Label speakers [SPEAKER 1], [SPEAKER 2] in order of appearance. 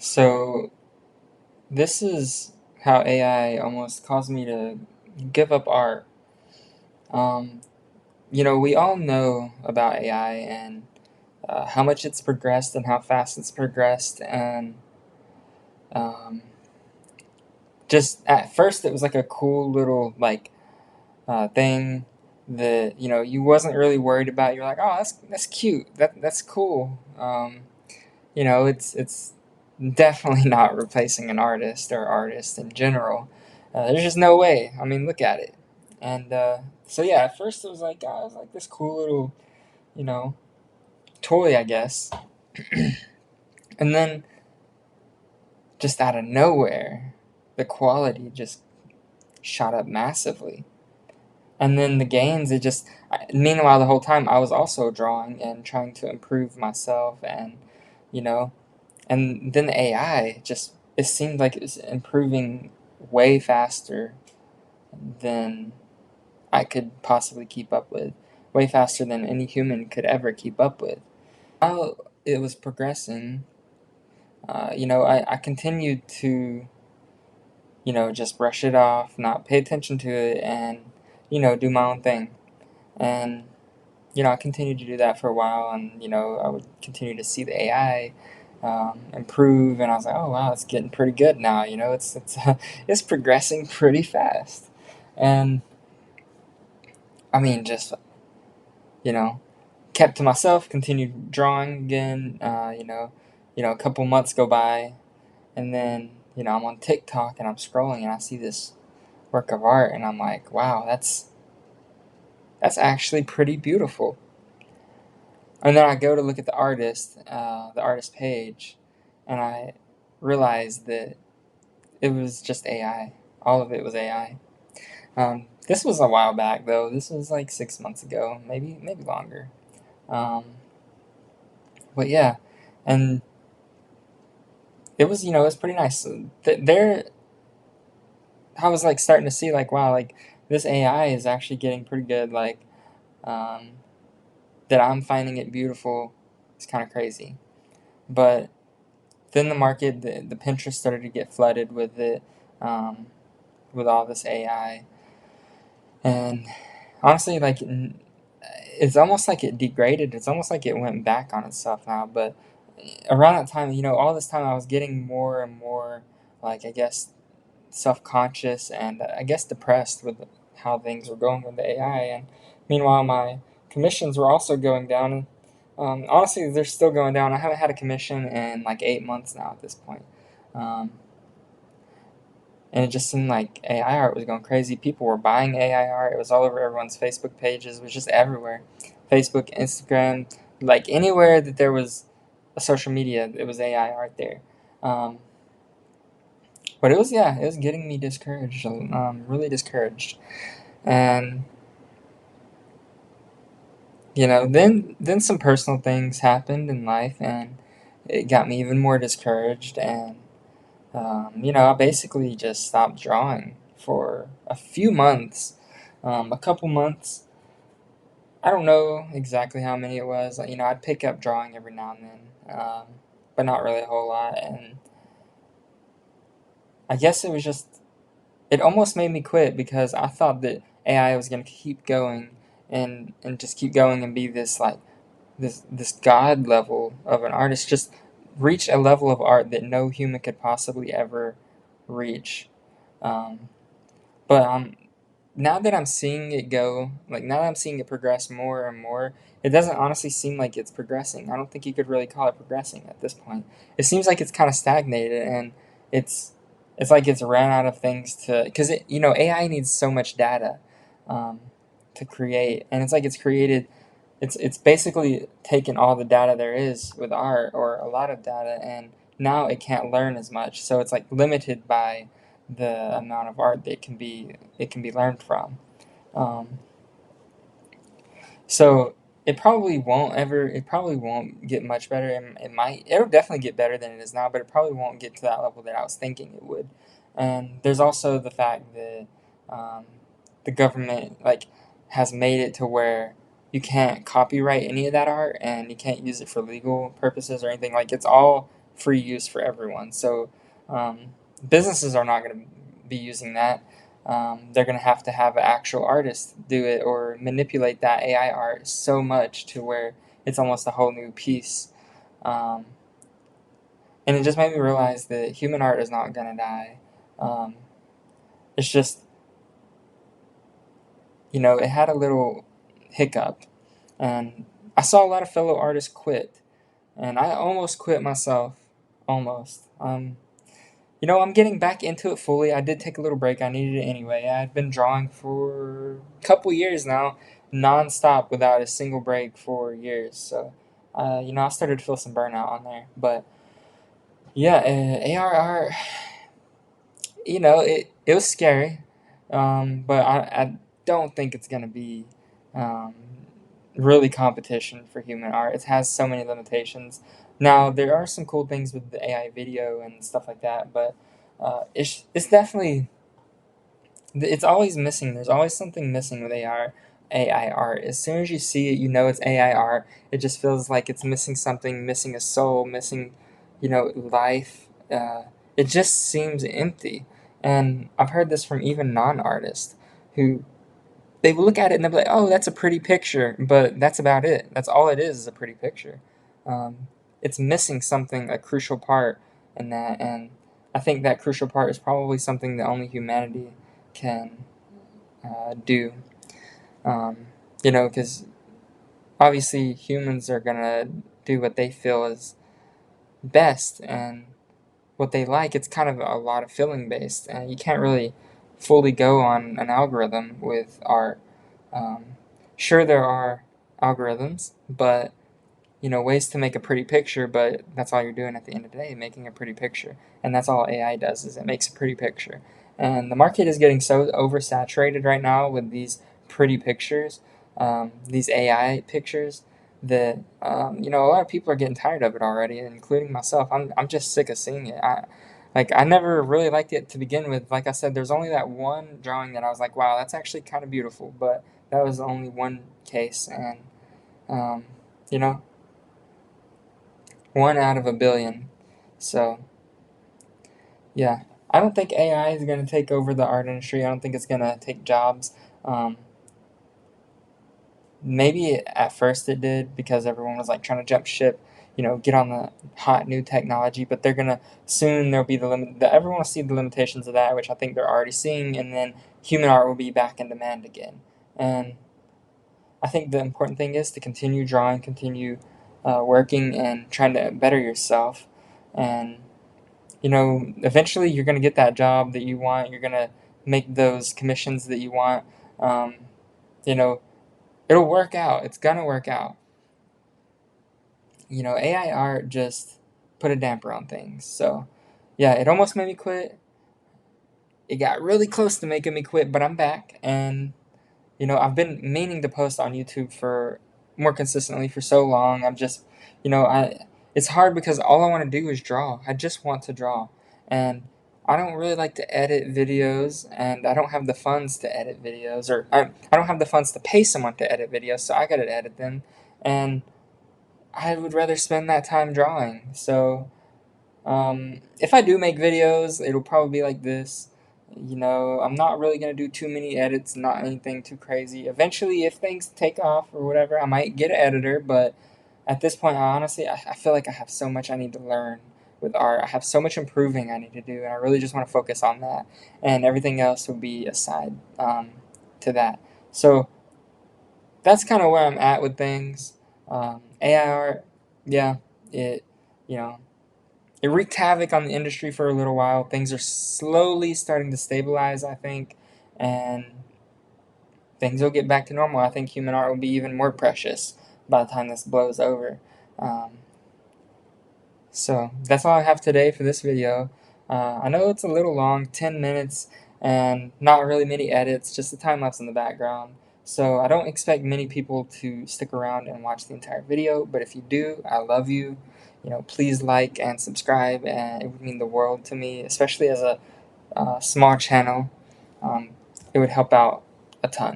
[SPEAKER 1] So this is how AI almost caused me to give up art. Um, we all know about AI and how much it's progressed and how fast it's progressed, and um, just at first it was like a cool little thing that you wasn't really worried about. You're like, oh, that's cute. That's cool. It's definitely not replacing an artist or artists in general. There's just no way. I mean, look at it. And so yeah, at first it was like, oh, it was like this cool little, you know, toy, I guess. And then just out of nowhere, the quality just shot up massively. And then the gains, meanwhile, the whole time I was also drawing and trying to improve myself, and you know, and then the AI just, it seemed like it was improving way faster than I could possibly keep up with, way faster than any human could ever keep up with. While it was progressing, I continued to, just brush it off, not pay attention to it, and, do my own thing. And, I continued to do that for a while, and, I would continue to see the AI improve, and I was like, oh wow, it's getting pretty good now. It's progressing pretty fast, and I mean, just you know, kept to myself, continued drawing again. A couple months go by, and then I'm on TikTok and I'm scrolling and I see this work of art, and I'm like, wow, that's actually pretty beautiful. And then I go to look at the artist page, and I realized that it was just AI. All of it was AI. This was a while back though. This was like 6 months ago, maybe longer. Um, but yeah, and it was pretty nice. There, I was like starting to see like, wow, like this AI is actually getting pretty good. Like um, that I'm finding it beautiful. It's kind of crazy. But then the market, the Pinterest started to get flooded with it, um, with all this AI, and honestly, like it's almost like it degraded. It's almost like it went back on itself now. But around that time, all this time I was getting more and more, like, I guess, self-conscious and I guess depressed with how things were going with the AI. And meanwhile, my commissions were also going down. And honestly, they're still going down. I haven't had a commission in like 8 months now at this point. Um, and it just seemed like AI art was going crazy. People were buying AI art. It was all over everyone's Facebook pages. It was just everywhere. Facebook, Instagram, like anywhere that there was a social media, it was AI art there. Um, but it was getting me discouraged, really discouraged. And then some personal things happened in life, and it got me even more discouraged. And I basically just stopped drawing for a few months, a couple months. I don't know exactly how many it was. I'd pick up drawing every now and then, but not really a whole lot. And I guess it was just, it almost made me quit because I thought that AI was going to keep going and just keep going and be this like this god level of an artist, just reach a level of art that no human could possibly ever reach. Um, but now that I'm seeing it go, like now that I'm seeing it progress more and more, it doesn't honestly seem like it's progressing. I don't think you could really call it progressing at this point. It seems like it's kind of stagnated, and it's it's like it's ran out of things to, because AI needs so much data um, to create, and it's like it's created, it's basically taken all the data there is with art, or a lot of data, and now it can't learn as much. So it's like limited by the amount of art that it can be learned from. Um, so it probably won't get much better. It'll definitely get better than it is now, but it probably won't get to that level that I was thinking it would. And there's also the fact that um, the government like has made it to where you can't copyright any of that art, and you can't use it for legal purposes or anything. Like, it's all free use for everyone. So businesses are not going to be using that. They're going to have an actual artist do it or manipulate that AI art so much to where it's almost a whole new piece. Um, and it just made me realize that human art is not going to die. Um, it's just, it had a little hiccup. And I saw a lot of fellow artists quit. And I almost quit myself. Almost. I'm getting back into it fully. I did take a little break. I needed it anyway. I'd been drawing for a couple years now, nonstop without a single break for years. So, I started to feel some burnout on there. But yeah, AR art, it was scary. But I don't think it's going to be um, really competition for human art. It has so many limitations. Now, there are some cool things with the AI video and stuff like that, but it's definitely, it's always missing. There's always something missing with AI art. As soon as you see it, you know it's AI art. It just feels like it's missing something, missing a soul, missing, life. It just seems empty. And I've heard this from even non-artists who they look at it and they'll be like, "Oh, that's a pretty picture," but that's about it. That's all it is a pretty picture. It's missing something, a crucial part in that, and I think that crucial part is probably something that only humanity can do. Um, because obviously humans are gonna do what they feel is best and what they like. It's kind of a lot of feeling based, and you can't really fully go on an algorithm with art. Um, sure, there are algorithms, but ways to make a pretty picture. But that's all you're doing at the end of the day, making a pretty picture, and that's all AI does is it makes a pretty picture. And the market is getting so oversaturated right now with these pretty pictures, these AI pictures, that a lot of people are getting tired of it already, including myself. I'm just sick of seeing it. I never really liked it to begin with. Like I said, there's only that one drawing that I was like, wow, that's actually kind of beautiful. But that was only one case, and um, you know, one out of a billion. So yeah, I don't think AI is going to take over the art industry. I don't think it's going to take jobs. Um, Maybe at first it did because everyone was like trying to jump ship, get on the hot new technology. But they're gonna soon there'll be the limit. Everyone will see the limitations of that, which I think they're already seeing, and then human art will be back in demand again. And I think the important thing is to continue drawing, continue working, and trying to better yourself. And eventually you're gonna get that job that you want. You're gonna make those commissions that you want. Um, you know, it'll work out. It's gonna work out. AI art just put a damper on things. So, yeah, it almost made me quit. It got really close to making me quit, but I'm back. And, I've been meaning to post on YouTube for more consistently for so long. I'm just, it's hard because all I want to do is draw. I just want to draw. And I don't really like to edit videos, and I don't have the funds to edit videos, or I don't have the funds to pay someone to edit videos, so I gotta edit them. And I would rather spend that time drawing. So, if I do make videos, it'll probably be like this. I'm not really gonna do too many edits, not anything too crazy. Eventually, if things take off or whatever, I might get an editor. But at this point, honestly, I feel like I have so much I need to learn with art. I have so much improving I need to do, and I really just want to focus on that. And everything else will be aside to that. So that's kind of where I'm at with things. AI art, yeah, it you know it wreaked havoc on the industry for a little while. Things are slowly starting to stabilize, I think, and things will get back to normal. I think human art will be even more precious by the time this blows over. Um, so that's all I have today for this video. I know it's a little long, 10 minutes, and not really many edits, just a time lapse in the background. So I don't expect many people to stick around and watch the entire video, but if you do, I love you. Please like and subscribe, and it would mean the world to me, especially as a small channel. Um, it would help out a ton.